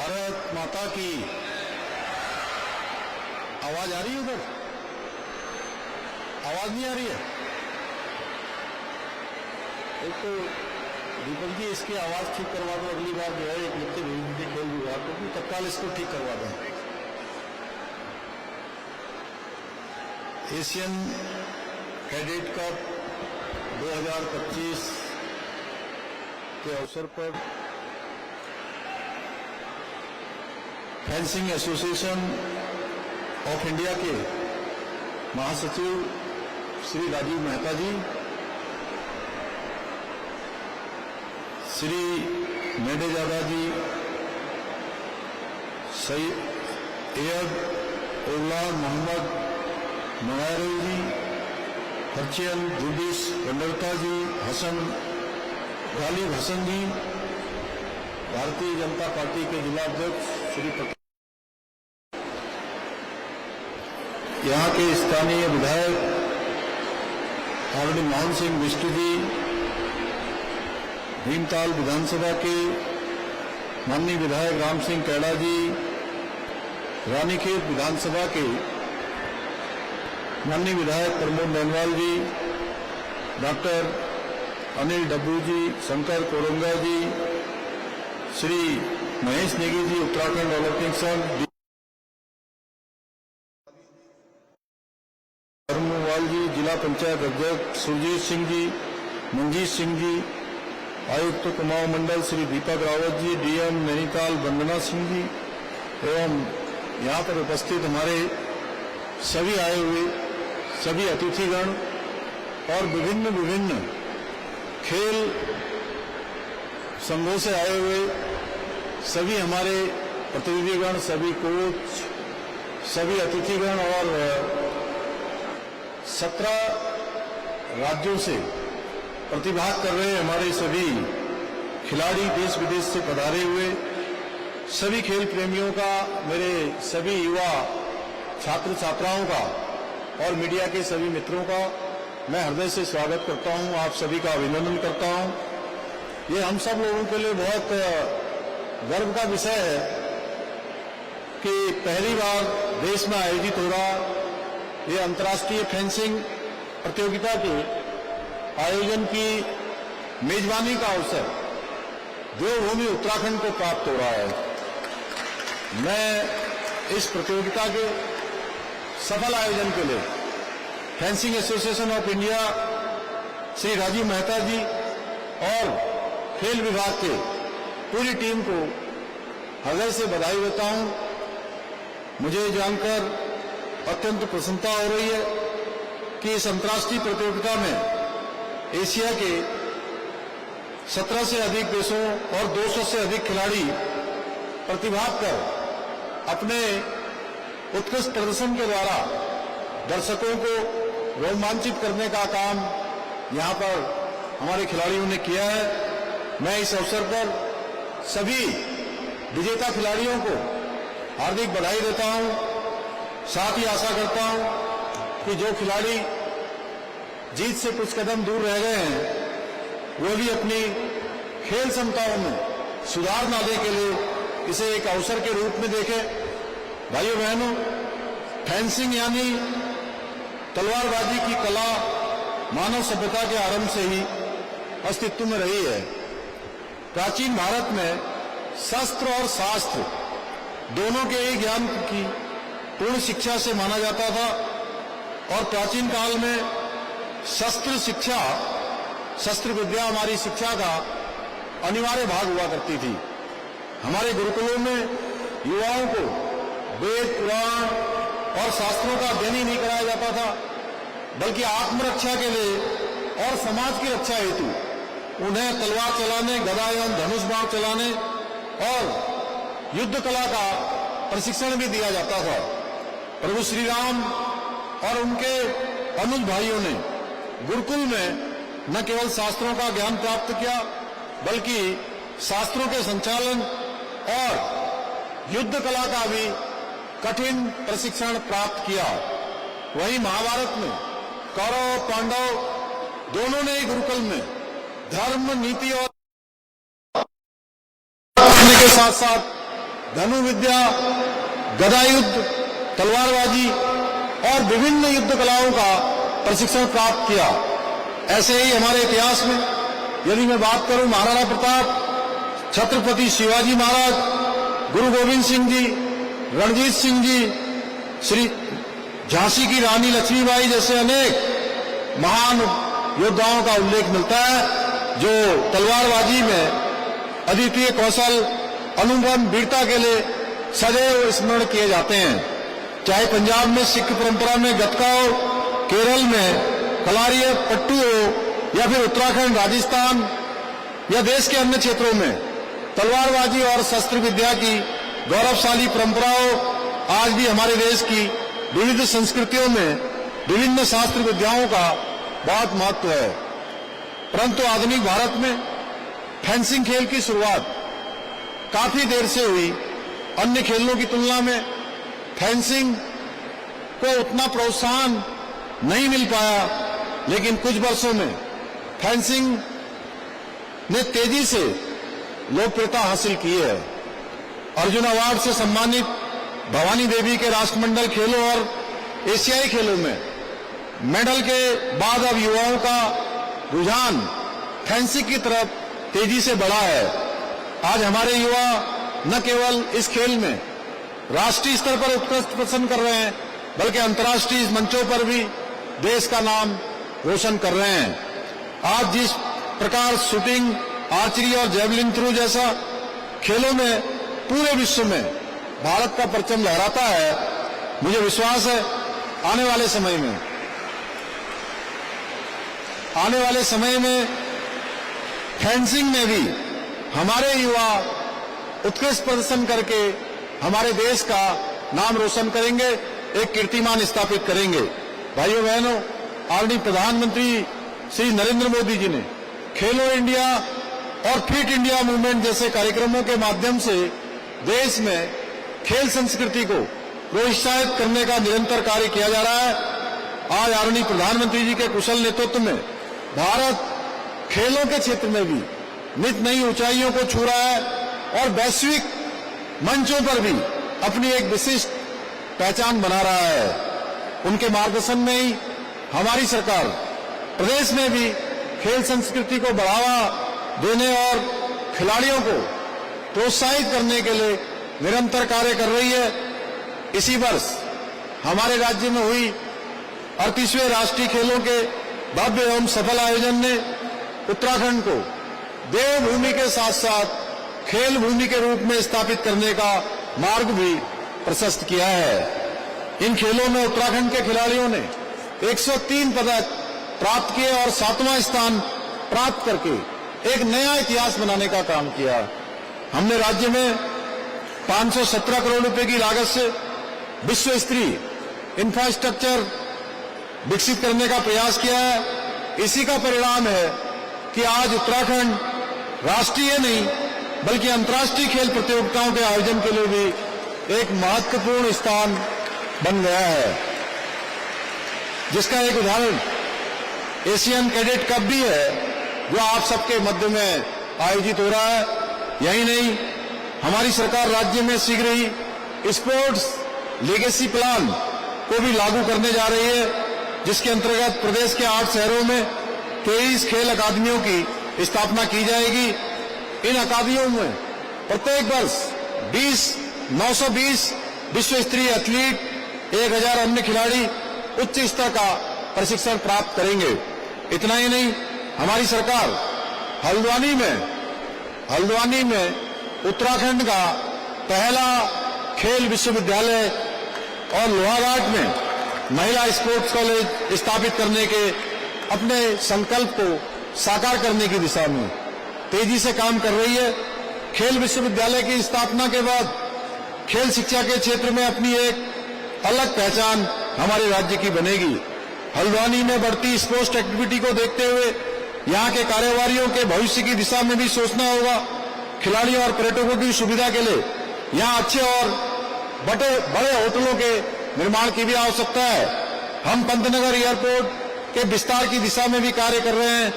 भारत माता की। आवाज आ रही है? उधर आवाज नहीं आ रही है? एक तो दीपक जी इसकी आवाज ठीक करवा दो, अगली बार जो है एक लिखते भेज खेल विभाग को तत्काल इसको ठीक करवा दें। एशियन कैडेट कप 2025 के अवसर पर फेंसिंग एसोसिएशन ऑफ इंडिया के महासचिव श्री राजीव मेहता जी, श्री मेडेजादा जी, सैयद उल्ला मोहम्मद नवायरी जी, हर्चियन जुडिस गंडरता जी, हसन गालिब हसन जी, भारतीय जनता पार्टी के जिला अध्यक्ष श्री पटेल, यहाँ के स्थानीय विधायक आदरणीय मोहन सिंह बिष्ट जी, भीमताल विधानसभा के माननीय विधायक राम सिंह कैड़ा जी, रानीखेत विधानसभा के माननीय विधायक प्रमोद नैनवाल जी, डॉक्टर अनिल डब्बू जी, शंकर कोरंगा जी, श्री महेश नेगी जी, उत्तराखंड डेवलपिंग संघ जी, जिला पंचायत अध्यक्ष सुरजीत सिंह जी, मंजीत सिंह जी, आयुक्त कुमाऊं मंडल श्री दीपक रावत जी, डीएम नैनीताल वंदना सिंह जी एवं यहाँ पर उपस्थित हमारे सभी आए हुए सभी अतिथिगण और विभिन्न खेल संघों से आए हुए सभी हमारे प्रतिनिधिगण, सभी कोच, सभी अतिथिगण और 17 राज्यों से प्रतिभाग कर रहे हमारे सभी खिलाड़ी, देश विदेश से पधारे हुए सभी खेल प्रेमियों का, मेरे सभी युवा छात्र छात्राओं का और मीडिया के सभी मित्रों का मैं हृदय से स्वागत करता हूं। आप सभी का अभिनंदन करता हूं। ये हम सब लोगों के लिए बहुत गर्व का विषय है कि पहली बार देश में आयोजित हो रहा ये अंतर्राष्ट्रीय फेंसिंग प्रतियोगिता के आयोजन की मेजबानी का अवसर देवभूमि उत्तराखंड को प्राप्त हो रहा है। मैं इस प्रतियोगिता के सफल आयोजन के लिए fencing association of India Shri Rajeev Mehta ji और खेल विभाग के पूरी टीम को हृदय से बधाई देता हूं। मुझे जानकर अत्यंत प्रसन्नता हो रही है कि इस अंतर्राष्ट्रीय प्रतियोगिता में एशिया के 17 से अधिक देशों और 200 से अधिक खिलाड़ी प्रतिभाग कर अपने उत्कृष्ट प्रदर्शन के द्वारा दर्शकों को रोमांचित करने का काम यहां पर हमारे खिलाड़ियों ने किया है। मैं इस अवसर पर सभी विजेता खिलाड़ियों को हार्दिक बधाई देता हूं। साथ ही आशा करता हूं कि जो खिलाड़ी जीत से कुछ कदम दूर रह गए हैं वो भी अपनी खेल क्षमताओं में सुधार लाने के लिए इसे एक अवसर के रूप में देखें। भाइयों बहनों, फेंसिंग यानी तलवारबाजी की कला मानव सभ्यता के आरंभ से ही अस्तित्व में रही है। प्राचीन भारत में शस्त्र और शास्त्र दोनों के एक ज्ञान की पूर्ण शिक्षा से माना जाता था और प्राचीन काल में शस्त्र शिक्षा, शस्त्र विद्या हमारी शिक्षा का अनिवार्य भाग हुआ करती थी। हमारे गुरुकुलों में युवाओं को वेद, पुराण और शास्त्रों का अध्ययन ही नहीं कराया जाता था, बल्कि आत्मरक्षा के लिए और समाज की रक्षा हेतु उन्हें तलवार चलाने, गदा एवं धनुष बाण चलाने और युद्ध कला का प्रशिक्षण भी दिया जाता था। प्रभु श्री राम और उनके अनुज भाइयों ने गुरुकुल में न केवल शास्त्रों का ज्ञान प्राप्त किया, बल्कि शास्त्रों के संचालन और युद्ध कला का भी कठिन प्रशिक्षण प्राप्त किया। वहीं महाभारत में कौरव पांडव दोनों ने ही गुरुकुल में धर्म, नीति और के साथ साथ धनुर्विद्या, गदा युद्ध, तलवारबाजी और विभिन्न युद्ध कलाओं का प्रशिक्षण प्राप्त किया। ऐसे ही हमारे इतिहास में यदि मैं बात करूं, महाराणा प्रताप, छत्रपति शिवाजी महाराज, गुरु गोविंद सिंह जी, रणजीत सिंह जी, श्री झांसी की रानी लक्ष्मीबाई जैसे अनेक महान योद्धाओं का उल्लेख मिलता है जो तलवारबाजी में अद्वितीय कौशल, अनुभव, वीरता के लिए सदैव स्मरण किए जाते हैं। चाहे पंजाब में सिख परंपरा में गतका हो, केरल में कलारी पट्टू हो, या फिर उत्तराखंड, राजस्थान या देश के अन्य क्षेत्रों में तलवारबाजी और शस्त्र विद्या की गौरवशाली परंपरा हो, आज भी हमारे देश की विविध संस्कृतियों में विभिन्न शास्त्र विद्याओं का बहुत महत्व है। परंतु आधुनिक भारत में फेंसिंग खेल की शुरुआत काफी देर से हुई। अन्य खेलों की तुलना में फेंसिंग को उतना प्रोत्साहन नहीं मिल पाया, लेकिन कुछ वर्षों में फेंसिंग ने तेजी से लोकप्रियता हासिल की है। अर्जुन अवार्ड से सम्मानित भवानी देवी के राष्ट्रमंडल खेलों और एशियाई खेलों में मेडल के बाद अब युवाओं का रुझान फेंसिंग की तरफ तेजी से बढ़ा है। आज हमारे युवा न केवल इस खेल में राष्ट्रीय स्तर पर उत्कृष्ट प्रदर्शन कर रहे हैं, बल्कि अंतर्राष्ट्रीय मंचों पर भी देश का नाम रोशन कर रहे हैं। आज जिस प्रकार शूटिंग, आर्चरी और जेवलिन थ्रो जैसा खेलों में पूरे विश्व में भारत का परचम लहराता है, मुझे विश्वास है आने वाले समय में फेंसिंग में भी हमारे युवा उत्कृष्ट प्रदर्शन करके हमारे देश का नाम रोशन करेंगे, एक कीर्तिमान स्थापित करेंगे। भाइयों बहनों, आदरणीय प्रधानमंत्री श्री नरेंद्र मोदी जी ने खेलो इंडिया और फिट इंडिया मूवमेंट जैसे कार्यक्रमों के माध्यम से देश में खेल संस्कृति को प्रोत्साहित करने का निरंतर कार्य किया जा रहा है। आज आदरणीय प्रधानमंत्री जी के कुशल नेतृत्व में भारत खेलों के क्षेत्र में भी नित नई ऊंचाइयों को छू रहा है और वैश्विक मंचों पर भी अपनी एक विशिष्ट पहचान बना रहा है। उनके मार्गदर्शन में ही हमारी सरकार प्रदेश में भी खेल संस्कृति को बढ़ावा देने और खिलाड़ियों को प्रोत्साहित करने के लिए निरंतर कार्य कर रही है। इसी वर्ष हमारे राज्य में हुई 38वें राष्ट्रीय खेलों के भव्य एवं सफल आयोजन ने उत्तराखंड को देवभूमि के साथ साथ खेल भूमि के रूप में स्थापित करने का मार्ग भी प्रशस्त किया है। इन खेलों में उत्तराखंड के खिलाड़ियों ने 103 पदक प्राप्त किए और 7वां स्थान प्राप्त करके एक नया इतिहास बनाने का काम किया। हमने राज्य में 517 करोड़ रुपए की लागत से विश्व स्तरीय इंफ्रास्ट्रक्चर विकसित करने का प्रयास किया है। इसी का परिणाम है कि आज उत्तराखंड राष्ट्रीय नहीं बल्कि अंतर्राष्ट्रीय खेल प्रतियोगिताओं के आयोजन के लिए भी एक महत्वपूर्ण स्थान बन गया है, जिसका एक उदाहरण एशियन कैडेट कप भी है जो आप सबके मध्य में आयोजित हो रहा है। यही नहीं, हमारी सरकार राज्य में शीघ्र ही स्पोर्ट्स लेगेसी प्लान को भी लागू करने जा रही है, जिसके अंतर्गत प्रदेश के 8 शहरों में 23 खेल अकादमियों की स्थापना की जाएगी। इन अकादमियों में प्रत्येक वर्ष 920 विश्व स्तरीय एथलीट, 1000 अन्य खिलाड़ी उच्च स्तर का प्रशिक्षण प्राप्त करेंगे। इतना ही नहीं, हमारी सरकार हल्द्वानी में उत्तराखंड का पहला खेल विश्वविद्यालय और लोहाघाट में महिला स्पोर्ट्स कॉलेज स्थापित करने के अपने संकल्प को साकार करने की दिशा में तेजी से काम कर रही है। खेल विश्वविद्यालय की स्थापना के बाद खेल शिक्षा के क्षेत्र में अपनी एक अलग पहचान हमारे राज्य की बनेगी। हल्द्वानी में बढ़ती स्पोर्ट्स एक्टिविटी को देखते हुए यहाँ के कारोबारियों के भविष्य की दिशा में भी सोचना होगा। खिलाड़ियों और पर्यटकों की सुविधा के लिए यहाँ अच्छे और बड़े होटलों के निर्माण की भी आवश्यकता है। हम पंतनगर एयरपोर्ट के विस्तार की दिशा में भी कार्य कर रहे हैं।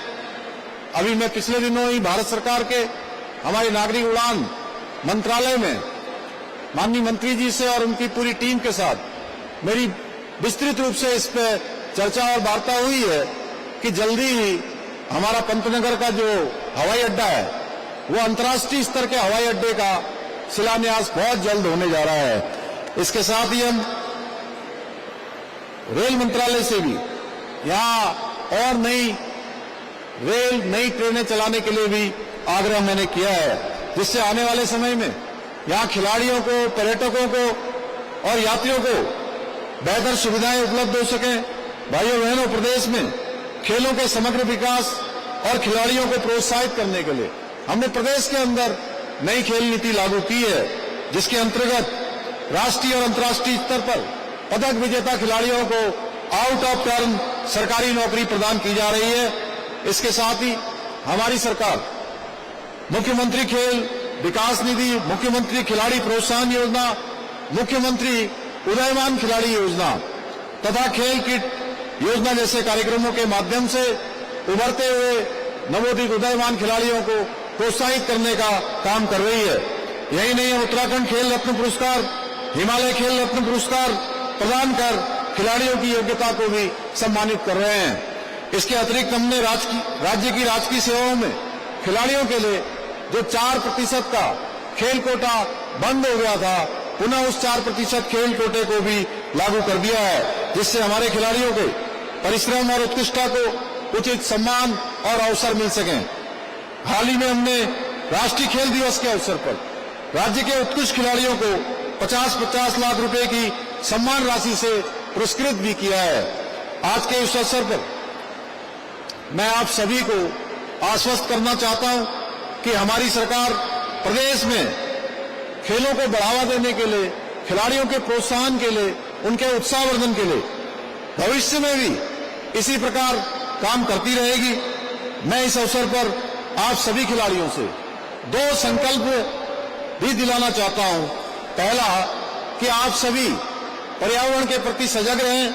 अभी मैं पिछले दिनों ही भारत सरकार के हमारे नागरिक उड़ान मंत्रालय में माननीय मंत्री जी से और उनकी पूरी टीम के साथ मेरी विस्तृत रूप से इस पे चर्चा और वार्ता हुई है कि जल्दी ही हमारा पंतनगर का जो हवाई अड्डा है वो अंतर्राष्ट्रीय स्तर के हवाई अड्डे का शिलान्यास बहुत जल्द होने जा रहा है। इसके साथ ही हम रेल मंत्रालय से भी यहाँ और नई ट्रेनें चलाने के लिए भी आग्रह मैंने किया है, जिससे आने वाले समय में यहाँ खिलाड़ियों को, पर्यटकों को और यात्रियों को बेहतर सुविधाएं उपलब्ध हो सकें। भाइयों बहनों, प्रदेश में खेलों के समग्र विकास और खिलाड़ियों को प्रोत्साहित करने के लिए हमने प्रदेश के अंदर नई खेल नीति लागू की है, जिसके अंतर्गत राष्ट्रीय और अंतर्राष्ट्रीय स्तर पर पदक विजेता खिलाड़ियों को आउट ऑफ टर्म सरकारी नौकरी प्रदान की जा रही है। इसके साथ ही हमारी सरकार मुख्यमंत्री खेल विकास निधि, मुख्यमंत्री खिलाड़ी प्रोत्साहन योजना, मुख्यमंत्री उदयमान खिलाड़ी योजना तथा खेल किट योजना जैसे कार्यक्रमों के माध्यम से उभरते हुए नवोदित उदयमान खिलाड़ियों को प्रोत्साहित करने का काम कर रही है। यही नहीं है, उत्तराखंड खेल रत्न पुरस्कार, हिमालय खेल रत्न पुरस्कार प्रदान कर खिलाड़ियों की योग्यता को भी सम्मानित कर रहे हैं। इसके अतिरिक्त हमने राज्य की राजकीय सेवाओं में खिलाड़ियों के लिए जो 4% का खेल कोटा बंद हो गया था, पुनः उस 4% खेल कोटे को भी लागू कर दिया है, जिससे हमारे खिलाड़ियों के परिश्रम और उत्कृष्टता को उचित सम्मान और अवसर मिल सकें। हाल ही में हमने राष्ट्रीय खेल दिवस के अवसर पर राज्य के उत्कृष्ट खिलाड़ियों को 50-50 लाख रुपए की सम्मान राशि से पुरस्कृत भी किया है। आज के इस अवसर पर मैं आप सभी को आश्वस्त करना चाहता हूं कि हमारी सरकार प्रदेश में खेलों को बढ़ावा देने के लिए, खिलाड़ियों के प्रोत्साहन के लिए, उनके उत्साहवर्धन के लिए भविष्य में भी इसी प्रकार काम करती रहेगी। मैं इस अवसर पर आप सभी खिलाड़ियों से 2 संकल्प भी दिलाना चाहता हूं। पहला, कि आप सभी पर्यावरण के प्रति सजग रहें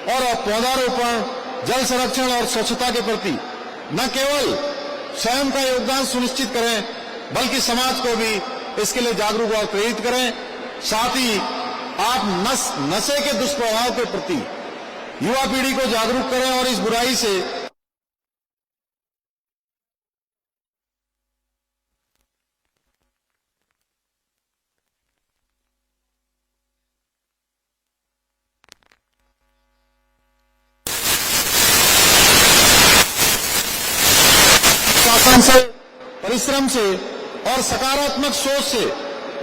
और पौधारोपण, जल संरक्षण और स्वच्छता के प्रति न केवल स्वयं का योगदान सुनिश्चित करें, बल्कि समाज को भी इसके लिए जागरूक और प्रेरित करें। साथ ही आप नशे के दुष्प्रभाव के प्रति युवा पीढ़ी को जागरूक करें और इस बुराई से से, परिश्रम से और सकारात्मक सोच से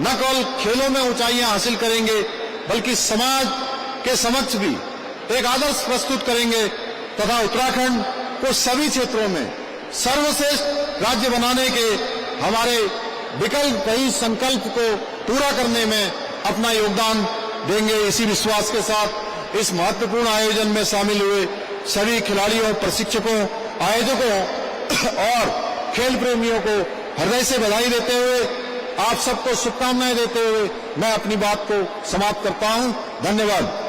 न केवल खेलों में ऊंचाइयां हासिल करेंगे, बल्कि समाज के समक्ष भी एक आदर्श प्रस्तुत करेंगे तथा उत्तराखंड को सभी क्षेत्रों में सर्वश्रेष्ठ राज्य बनाने के हमारे विकल्प रहित संकल्प को पूरा करने में अपना योगदान देंगे। इसी विश्वास के साथ इस महत्वपूर्ण आयोजन में शामिल हुए सभी खिलाड़ियों, प्रशिक्षकों, आयोजकों और खेल प्रेमियों को हृदय से बधाई देते हुए, आप सबको शुभकामनाएं देते हुए मैं अपनी बात को समाप्त करता हूं। धन्यवाद।